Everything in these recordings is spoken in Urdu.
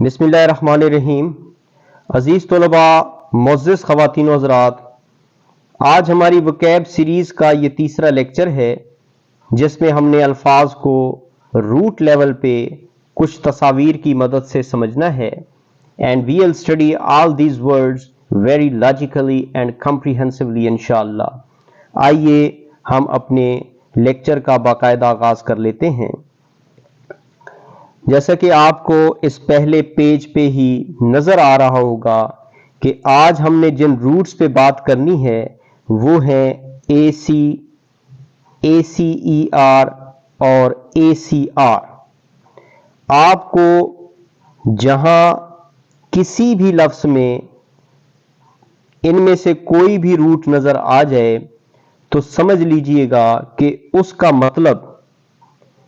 بسم اللہ الرحمن الرحیم۔ عزیز طلباء، معزز خواتین و حضرات، آج ہماری وکیب سیریز کا یہ تیسرا لیکچر ہے جس میں ہم نے الفاظ کو روٹ لیول پہ کچھ تصاویر کی مدد سے سمجھنا ہے and we will study all these words very logically and comprehensively انشاءاللہ۔ آئیے ہم اپنے لیکچر کا باقاعدہ آغاز کر لیتے ہیں۔ جیسا کہ آپ کو اس پہلے پیج پہ ہی نظر آ رہا ہوگا کہ آج ہم نے جن روٹس پہ بات کرنی ہے وہ ہیں اے سی ای آر اور اے سی آر۔ آپ کو جہاں کسی بھی لفظ میں ان میں سے کوئی بھی روٹ نظر آ جائے تو سمجھ لیجئے گا کہ اس کا مطلب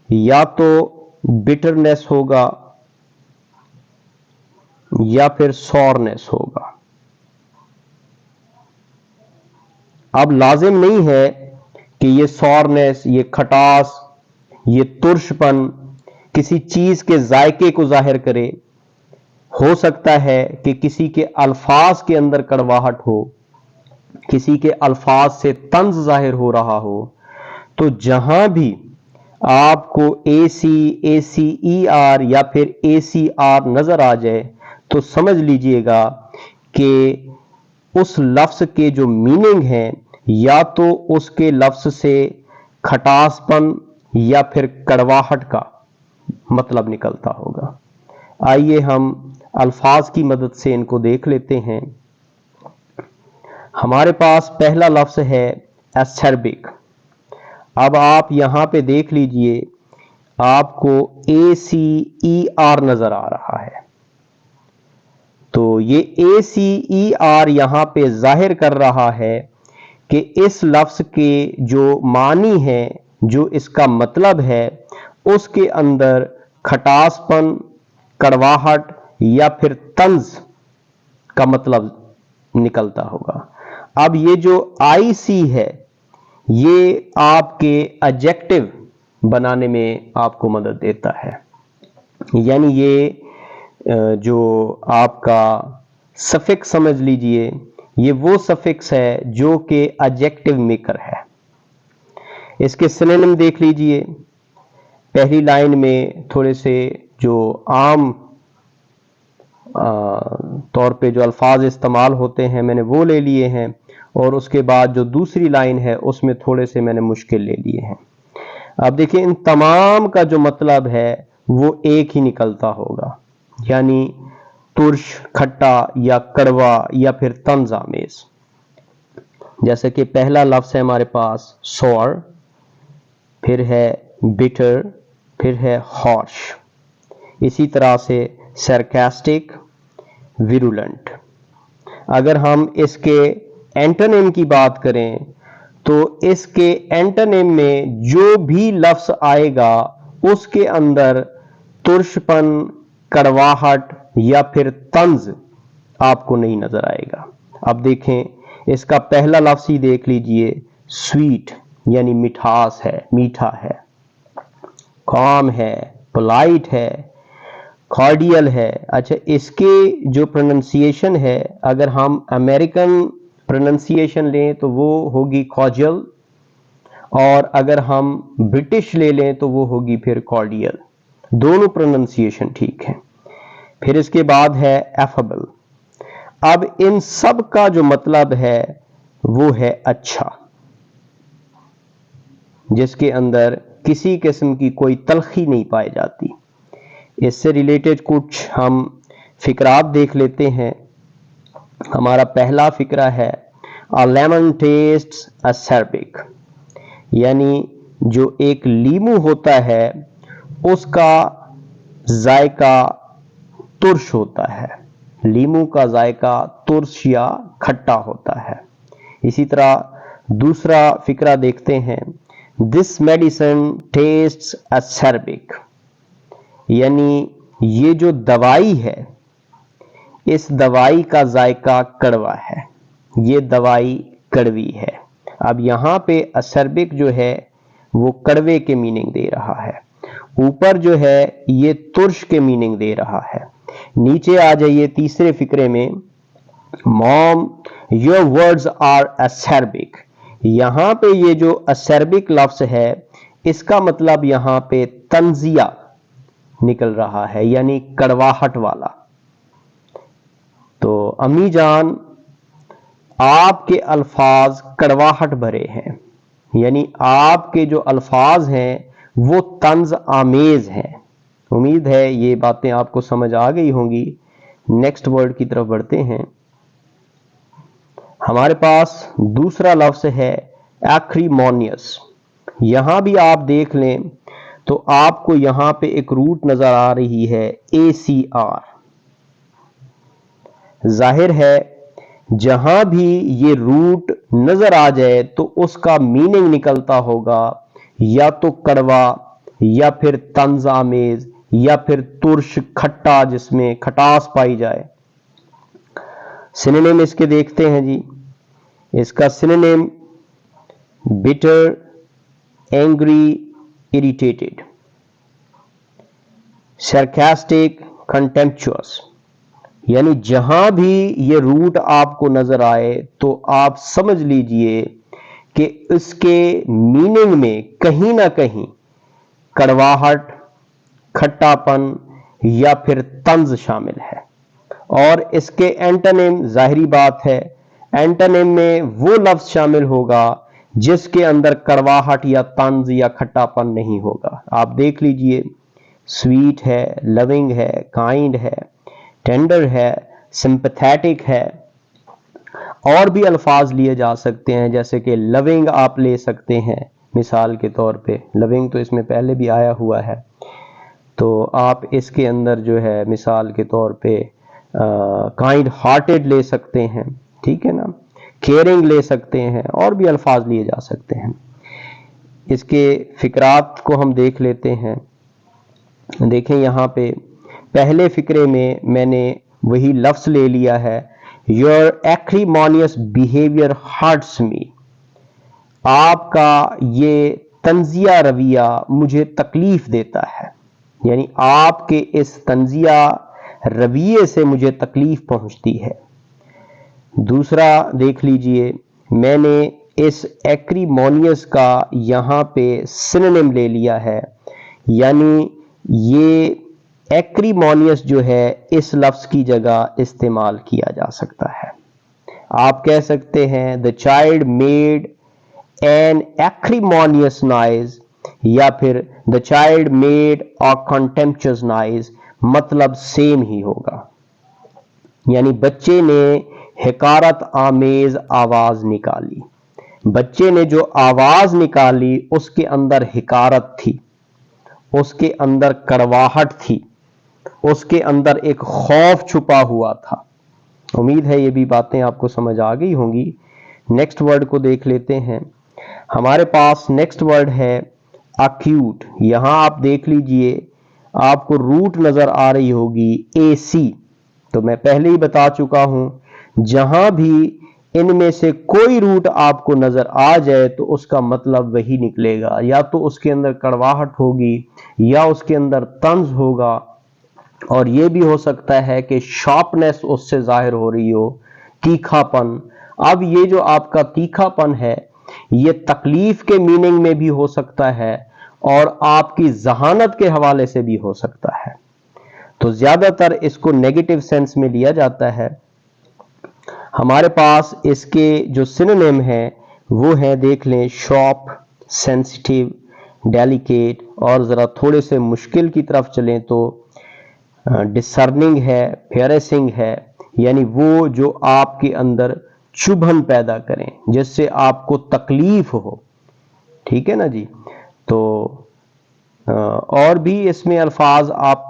یا تو بٹرنس ہوگا یا پھر سورنس ہوگا۔ اب لازم نہیں ہے کہ یہ سورنس، یہ کھٹاس، یہ ترش پن کسی چیز کے ذائقے کو ظاہر کرے۔ ہو سکتا ہے کہ کسی کے الفاظ کے اندر کڑواہٹ ہو، کسی کے الفاظ سے طنز ظاہر ہو رہا ہو۔ تو جہاں بھی آپ کو اے سی ای آر یا پھر اے سی آر نظر آ جائے تو سمجھ لیجئے گا کہ اس لفظ کے جو میننگ ہیں یا تو اس کے لفظ سے کھٹاس پن یا پھر کڑواہٹ کا مطلب نکلتا ہوگا۔ آئیے ہم الفاظ کی مدد سے ان کو دیکھ لیتے ہیں۔ ہمارے پاس پہلا لفظ ہے ایسربک۔ اب آپ یہاں پہ دیکھ لیجئے، آپ کو اے سی ای آر نظر آ رہا ہے، تو یہ اے سی ای آر یہاں پہ ظاہر کر رہا ہے کہ اس لفظ کے جو معنی ہے، جو اس کا مطلب ہے، اس کے اندر کھٹاس پن، کڑواہٹ یا پھر طنز کا مطلب نکلتا ہوگا۔ اب یہ جو آئی سی ہے یہ آپ کے ایڈجیکٹو بنانے میں آپ کو مدد دیتا ہے، یعنی یہ جو آپ کا سفکس سمجھ لیجئے، یہ وہ سفکس ہے جو کہ ایڈجیکٹو میکر ہے۔ اس کے سنونیم دیکھ لیجئے، پہلی لائن میں تھوڑے سے جو عام طور پہ جو الفاظ استعمال ہوتے ہیں میں نے وہ لے لیے ہیں، اور اس کے بعد جو دوسری لائن ہے اس میں تھوڑے سے میں نے مشکل لے لیے ہیں۔ اب دیکھیں ان تمام کا جو مطلب ہے وہ ایک ہی نکلتا ہوگا، یعنی ترش، کھٹا یا کڑوا یا پھر طنز آمیز۔ جیسے کہ پہلا لفظ ہے ہمارے پاس سور، پھر ہے بٹر، پھر ہے ہارش، اسی طرح سے سرکاسٹک، ویرولنٹ۔ اگر ہم اس کے اینٹونیم کی بات کریں تو اس کے اینٹونیم میں جو بھی لفظ آئے گا اس کے اندر ترش پن، کڑواہٹ یا پھر طنز آپ کو نہیں نظر آئے گا۔ اب دیکھیں اس کا پہلا لفظ ہی دیکھ لیجئے، سویٹ یعنی مٹھاس ہے، میٹھا ہے، کام ہے، پولائٹ ہے، کارڈیل ہے۔ اچھا، اس کے جو پروننسیشن ہے اگر ہم امریکن پروننسیشن لیں تو وہ ہوگی کارڈیل، اور اگر ہم برٹش لے لیں تو وہ ہوگی پھر کارڈیل۔ دونوں پروننسیشن ٹھیک ہیں۔ پھر اس کے بعد ہے ایفبل۔ اب ان سب کا جو مطلب ہے وہ ہے اچھا، جس کے اندر کسی قسم کی کوئی تلخی نہیں پائی جاتی۔ اس سے ریلیٹڈ کچھ ہم فقرات دیکھ لیتے ہیں۔ ہمارا پہلا فقرہ ہے A lemon tastes acerbic، یعنی جو ایک لیمو ہوتا ہے اس کا ذائقہ ترش ہوتا ہے، لیمو کا ذائقہ ترش یا کھٹا ہوتا ہے۔ اسی طرح دوسرا فقرہ دیکھتے ہیں، This medicine tastes acerbic، یعنی یہ جو دوائی ہے اس دوائی کا ذائقہ کڑوا ہے، یہ دوائی کڑوی ہے۔ اب یہاں پہ ایسربک جو ہے وہ کڑوے کے میننگ دے رہا ہے، اوپر جو ہے یہ ترش کے میننگ دے رہا ہے۔ نیچے آ جائیے تیسرے فقرے میں، موم یور ورڈز آر اسربک. یہاں پہ یہ جو اسربک لفظ ہے اس کا مطلب یہاں پہ تنزیہ نکل رہا ہے، یعنی کڑواہٹ والا. تو امی جان آپ کے الفاظ کڑواہٹ بھرے ہیں، یعنی آپ کے جو الفاظ ہیں وہ طنز آمیز ہیں. امید ہے یہ باتیں آپ کو سمجھ آ گئی ہوں گی. نیکسٹ ورڈ کی طرف بڑھتے ہیں. ہمارے پاس دوسرا لفظ ہے ایکریمونیس. یہاں بھی آپ دیکھ لیں تو آپ کو یہاں پہ ایک روٹ نظر آ رہی ہے ACR. ظاہر ہے جہاں بھی یہ روٹ نظر آ جائے تو اس کا میننگ نکلتا ہوگا یا تو کڑوا یا پھر طنز آمیز یا پھر ترش کھٹا جس میں کھٹاس پائی جائے. سنونیم اس کے دیکھتے ہیں جی. اس کا سنونیم bitter, angry, irritated, sarcastic, contemptuous. یعنی جہاں بھی یہ روٹ آپ کو نظر آئے تو آپ سمجھ لیجئے کہ اس کے میننگ میں کہیں نہ کہیں کڑواہٹ، کھٹا پن یا پھر طنز شامل ہے. اور اس کے اینٹونیم ظاہری بات ہے، اینٹونیم میں وہ لفظ شامل ہوگا جس کے اندر کڑواہٹ یا طنز یا کھٹا پن نہیں ہوگا. آپ دیکھ لیجئے، سویٹ ہے، لونگ ہے، کائنڈ ہے، ٹینڈر ہے، سمپتھیٹک ہے. اور بھی الفاظ لیے جا سکتے ہیں جیسے کہ لونگ آپ لے سکتے ہیں مثال کے طور پہ. لونگ تو اس میں پہلے بھی آیا ہوا ہے، تو آپ اس کے اندر جو ہے مثال کے طور پہ کائنڈ ہارٹیڈ لے سکتے ہیں، ٹھیک ہے نا، کیئرنگ لے سکتے ہیں، اور بھی الفاظ لیے جا سکتے ہیں. اس کے فقرات کو ہم دیکھ لیتے ہیں. دیکھیں یہاں پہ پہلے فقرے میں نے وہی لفظ لے لیا ہے your acrimonious behavior hurts me. آپ کا یہ طنزیہ رویہ مجھے تکلیف دیتا ہے، یعنی آپ کے اس طنزیہ رویے سے مجھے تکلیف پہنچتی ہے. دوسرا دیکھ لیجئے، میں نے اس ایکریمونیس کا یہاں پہ سنونیم لے لیا ہے، یعنی یہ ایکریمونیس جو ہے اس لفظ کی جگہ استعمال کیا جا سکتا ہے. آپ کہہ سکتے ہیں the child made an acrimonious noise یا پھر the child made a contemptuous noise، مطلب سیم ہی ہوگا. یعنی بچے نے حقارت آمیز آواز نکالی. بچے نے جو آواز نکالی اس کے اندر حقارت تھی، اس کے اندر کڑواہٹ تھی، اس کے اندر ایک خوف چھپا ہوا تھا. امید ہے یہ بھی باتیں آپ کو سمجھ آ گئی ہوں گی. نیکسٹ ورڈ کو دیکھ لیتے ہیں. ہمارے پاس نیکسٹ ورڈ ہے acute. یہاں آپ دیکھ لیجئے آپ کو روٹ نظر آ رہی ہوگی AC. تو میں پہلے ہی بتا چکا ہوں جہاں بھی ان میں سے کوئی روٹ آپ کو نظر آ جائے تو اس کا مطلب وہی نکلے گا، یا تو اس کے اندر کڑواہٹ ہوگی یا اس کے اندر طنز ہوگا، اور یہ بھی ہو سکتا ہے کہ شارپنیس اس سے ظاہر ہو رہی ہو، تیکھا پن. اب یہ جو آپ کا تیکھا پن ہے یہ تکلیف کے میننگ میں بھی ہو سکتا ہے اور آپ کی ذہانت کے حوالے سے بھی ہو سکتا ہے. تو زیادہ تر اس کو نیگیٹو سینس میں لیا جاتا ہے. ہمارے پاس اس کے جو سنونیم ہیں وہ ہیں، دیکھ لیں، شارپ، سینسٹیو، ڈیلیکیٹ، اور ذرا تھوڑے سے مشکل کی طرف چلیں تو ڈسرننگ ہے، پیرسنگ ہے، یعنی وہ جو آپ کے اندر چبھن پیدا کریں، جس سے آپ کو تکلیف ہو. ٹھیک ہے نا جی. تو اور بھی اس میں الفاظ آپ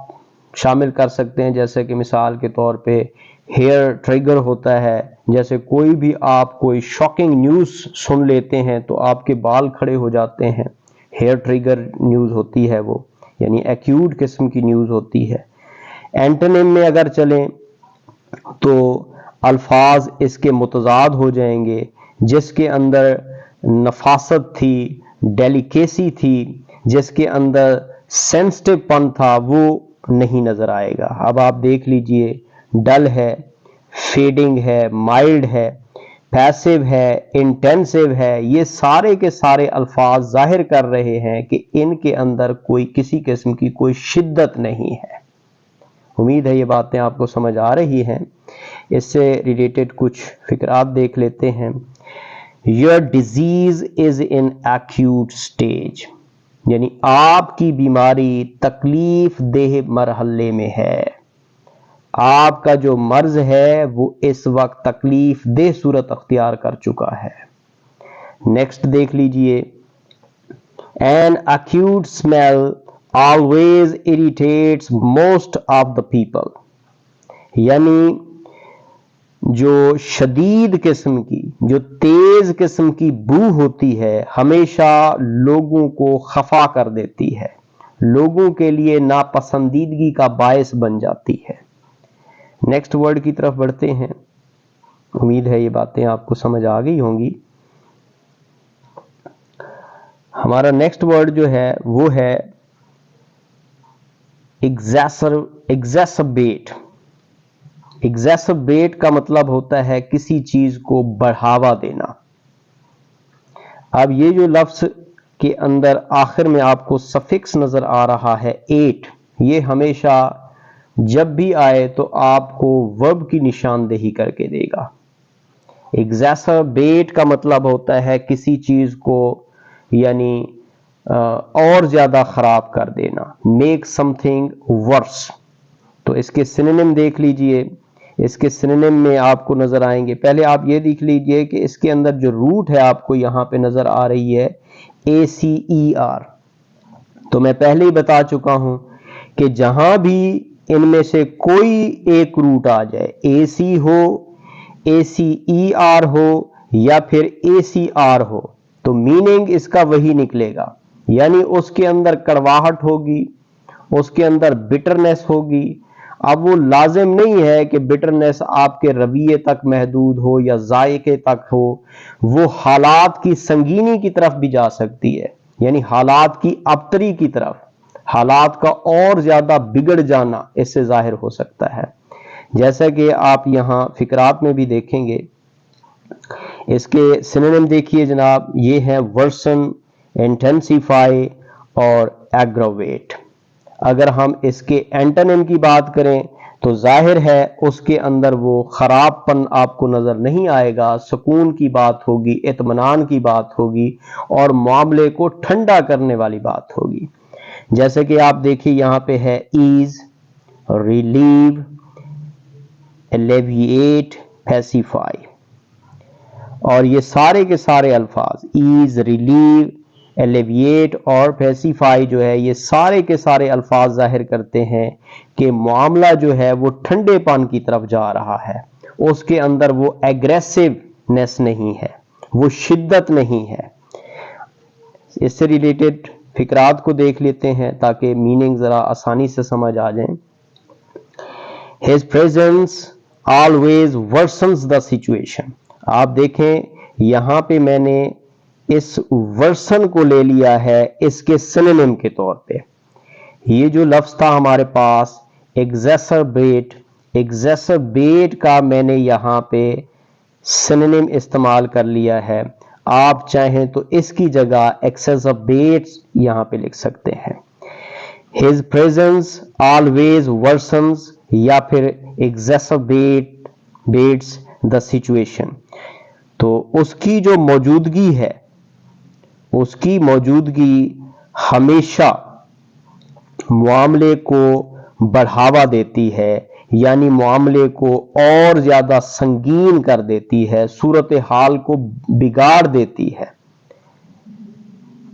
شامل کر سکتے ہیں، جیسے کہ مثال کے طور پہ ہیئر ٹریگر ہوتا ہے. جیسے کوئی بھی آپ کوئی شاکنگ نیوز سن لیتے ہیں تو آپ کے بال کھڑے ہو جاتے ہیں، ہیئر ٹریگر نیوز ہوتی ہے وہ، یعنی ایکیوٹ قسم کی نیوز ہوتی ہے. اینٹونیم میں اگر چلیں تو الفاظ اس کے متضاد ہو جائیں گے. جس کے اندر نفاست تھی، ڈیلیکیسی تھی، جس کے اندر سینسٹیو پن تھا، وہ نہیں نظر آئے گا. اب آپ دیکھ لیجئے ڈل ہے، فیڈنگ ہے، مائلڈ ہے، پیسو ہے، انٹینسو ہے، یہ سارے کے سارے الفاظ ظاہر کر رہے ہیں کہ ان کے اندر کوئی کسی قسم کی کوئی شدت نہیں ہے. امید ہے یہ باتیں آپ کو سمجھ آ رہی ہیں. اس سے ریلیٹڈ کچھ فکرات دیکھ لیتے ہیں. Your disease is in acute stage، یعنی آپ کی بیماری تکلیف دہ مرحلے میں ہے. آپ کا جو مرض ہے وہ اس وقت تکلیف دہ صورت اختیار کر چکا ہے. نیکسٹ دیکھ لیجئے، An acute smell always irritates most of the people، یعنی جو شدید قسم کی، جو تیز قسم کی بو ہوتی ہے ہمیشہ لوگوں کو خفا کر دیتی ہے، لوگوں کے لیے ناپسندیدگی کا باعث بن جاتی ہے. نیکسٹ ورڈ کی طرف بڑھتے ہیں. امید ہے یہ باتیں آپ کو سمجھ آ گئی ہوں گی. ہمارا نیکسٹ ورڈ جو ہے وہ ہے ایگزیسربیٹ. ایگزیسربیٹ کا مطلب ہوتا ہے کسی چیز کو بڑھاوا دینا. اب یہ جو لفظ کے اندر آخر میں آپ کو سفکس نظر آ رہا ہے 8، یہ ہمیشہ جب بھی آئے تو آپ کو ورب کی نشاندہی کر کے دے گا. ایگزیسربیٹ کا مطلب ہوتا ہے کسی چیز کو یعنی اور زیادہ خراب کر دینا، میک سم تھنگ ورس. تو اس کے سنونیم دیکھ لیجئے. اس کے سنونیم میں آپ کو نظر آئیں گے. پہلے آپ یہ دیکھ لیجئے کہ اس کے اندر جو روٹ ہے آپ کو یہاں پہ نظر آ رہی ہے ACER. تو میں پہلے ہی بتا چکا ہوں کہ جہاں بھی ان میں سے کوئی ایک روٹ آ جائے، AC ہو، ACER ہو یا پھر ACR ہو، تو میننگ اس کا وہی نکلے گا. یعنی اس کے اندر کڑواہٹ ہوگی، اس کے اندر بٹرنس ہوگی. اب وہ لازم نہیں ہے کہ بٹرنس آپ کے رویے تک محدود ہو یا ذائقے تک ہو، وہ حالات کی سنگینی کی طرف بھی جا سکتی ہے، یعنی حالات کی ابتری کی طرف، حالات کا اور زیادہ بگڑ جانا اس سے ظاہر ہو سکتا ہے. جیسا کہ آپ یہاں فقرات میں بھی دیکھیں گے. اس کے سنونیم دیکھیے جناب، یہ ہیں ورسن، انٹینسیفائی اور ایگراویٹ. اگر ہم اس کے اینٹونیم کی بات کریں تو ظاہر ہے اس کے اندر وہ خراب پن آپ کو نظر نہیں آئے گا، سکون کی بات ہوگی، اطمینان کی بات ہوگی اور معاملے کو ٹھنڈا کرنے والی بات ہوگی. جیسے کہ آپ دیکھیے یہاں پہ ہے ایز، ریلیو، ایلیویٹ، پیسیفائی. اور یہ سارے کے سارے الفاظ ایز، ریلیو، ایلیویٹ اور پیسیفائی جو ہے یہ سارے کے سارے الفاظ ظاہر کرتے ہیں کہ معاملہ جو ہے وہ ٹھنڈے پان کی طرف جا رہا ہے. اس کے اندر وہ ایگریسونیس نہیں ہے، وہ شدت نہیں ہے. اس سے ریلیٹڈ فقرات کو دیکھ لیتے ہیں تاکہ میننگ ذرا آسانی سے سمجھ آ جائیں. His presence always worsens the situation. آپ دیکھیں یہاں پہ میں نے اس ورسن کو لے لیا ہے اس کے سنونیم کے طور پہ. یہ جو لفظ تھا ہمارے پاس ایگزیسربیٹ، ایگزیسربیٹ کا میں نے یہاں پہ سنونیم استعمال کر لیا ہے. آپ چاہیں تو اس کی جگہ ایکسیسربیٹ یہاں پہ لکھ سکتے ہیں. His presence always worsens یا پھر exacerbates the situation. تو اس کی جو موجودگی ہے، اس کی موجودگی ہمیشہ معاملے کو بڑھاوا دیتی ہے، یعنی معاملے کو اور زیادہ سنگین کر دیتی ہے، صورتحال کو بگاڑ دیتی ہے.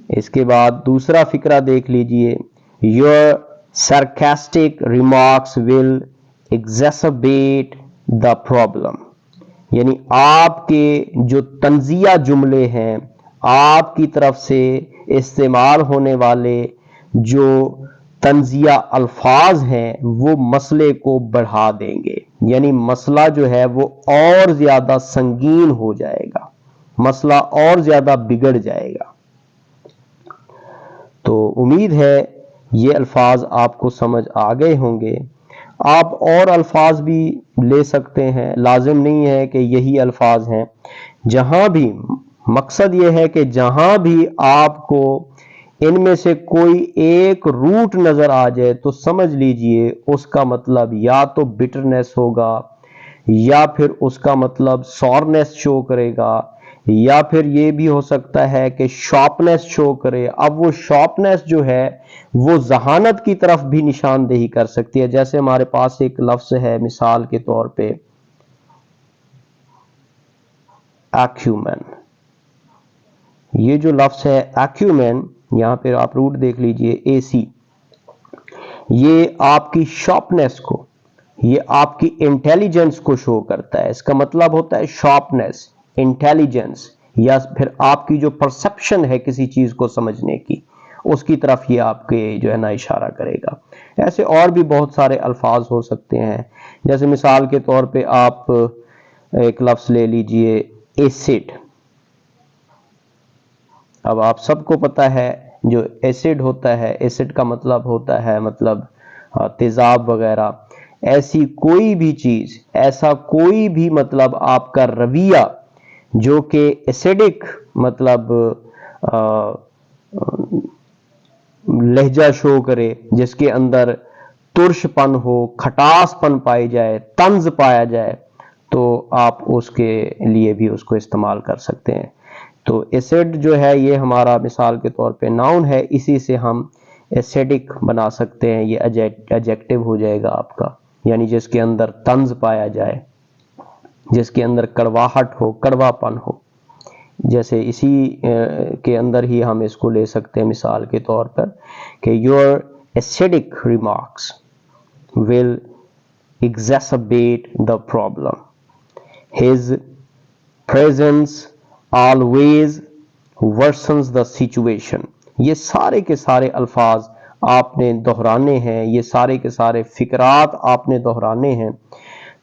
اس کے بعد دوسرا فقرہ دیکھ لیجئے. Your sarcastic remarks will exacerbate the problem. یعنی آپ کے جو طنزیہ جملے ہیں، آپ کی طرف سے استعمال ہونے والے جو طنزیہ الفاظ ہیں وہ مسئلے کو بڑھا دیں گے، یعنی مسئلہ جو ہے وہ اور زیادہ سنگین ہو جائے گا، مسئلہ اور زیادہ بگڑ جائے گا. تو امید ہے یہ الفاظ آپ کو سمجھ آ گئے ہوں گے۔ آپ اور الفاظ بھی لے سکتے ہیں، لازم نہیں ہے کہ یہی الفاظ ہیں۔ جہاں بھی مقصد یہ ہے کہ جہاں بھی آپ کو ان میں سے کوئی ایک روٹ نظر آ جائے تو سمجھ لیجئے اس کا مطلب یا تو بٹرنس ہوگا، یا پھر اس کا مطلب سورنس شو کرے گا، یا پھر یہ بھی ہو سکتا ہے کہ شارپنس شو کرے۔ اب وہ شارپنس جو ہے وہ ذہانت کی طرف بھی نشاندہی کر سکتی ہے۔ جیسے ہمارے پاس ایک لفظ ہے مثال کے طور پہ ایکیومین۔ یہ جو لفظ ہے ایکیومین، یہاں پہ آپ روٹ دیکھ لیجئے AC، یہ آپ کی شارپنس کو، یہ آپ کی انٹیلیجنس کو شو کرتا ہے۔ اس کا مطلب ہوتا ہے شارپنس، انٹیلیجنس، یا پھر آپ کی جو پرسپشن ہے کسی چیز کو سمجھنے کی، اس کی طرف یہ آپ کے جو ہے نا اشارہ کرے گا۔ ایسے اور بھی بہت سارے الفاظ ہو سکتے ہیں، جیسے مثال کے طور پہ آپ ایک لفظ لے لیجئے ایسڈ۔ اب آپ سب کو پتہ ہے جو ایسڈ ہوتا ہے، ایسڈ کا مطلب ہوتا ہے تیزاب وغیرہ۔ ایسی کوئی بھی چیز، ایسا کوئی بھی مطلب آپ کا رویہ جو کہ ایسیڈک مطلب لہجہ شو کرے، جس کے اندر ترش پن ہو، کھٹاس پن پائی جائے، طنز پایا جائے، تو آپ اس کے لیے بھی اس کو استعمال کر سکتے ہیں۔ تو ایسڈ جو ہے یہ ہمارا مثال کے طور پہ ناؤن ہے، اسی سے ہم ایسیڈک بنا سکتے ہیں، یہ ایڈجیکٹو ہو جائے گا آپ کا، یعنی جس کے اندر طنز پایا جائے، جس کے اندر کڑواہٹ ہو، کڑوا پن ہو۔ جیسے اسی کے اندر ہی ہم اس کو لے سکتے ہیں مثال کے طور پر کہ your acidic remarks will exacerbate the problem. His presence always worsens the situation. یہ سارے کے سارے الفاظ آپ نے دہرانے ہیں، یہ سارے کے سارے فقرات آپ نے دہرانے ہیں۔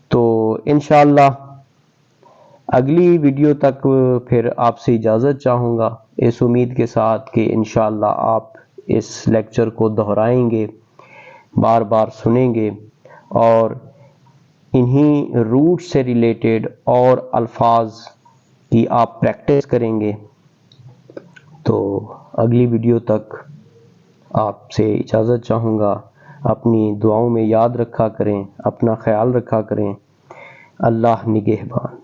تو انشاءاللہ اگلی ویڈیو تک پھر آپ سے اجازت چاہوں گا، اس امید کے ساتھ کہ انشاءاللہ آپ اس لیکچر کو دہرائیں گے، بار بار سنیں گے، اور انہی روٹ سے ریلیٹڈ اور الفاظ کی آپ پریکٹس کریں گے۔ تو اگلی ویڈیو تک آپ سے اجازت چاہوں گا۔ اپنی دعاؤں میں یاد رکھا کریں، اپنا خیال رکھا کریں۔ اللہ نگہبان۔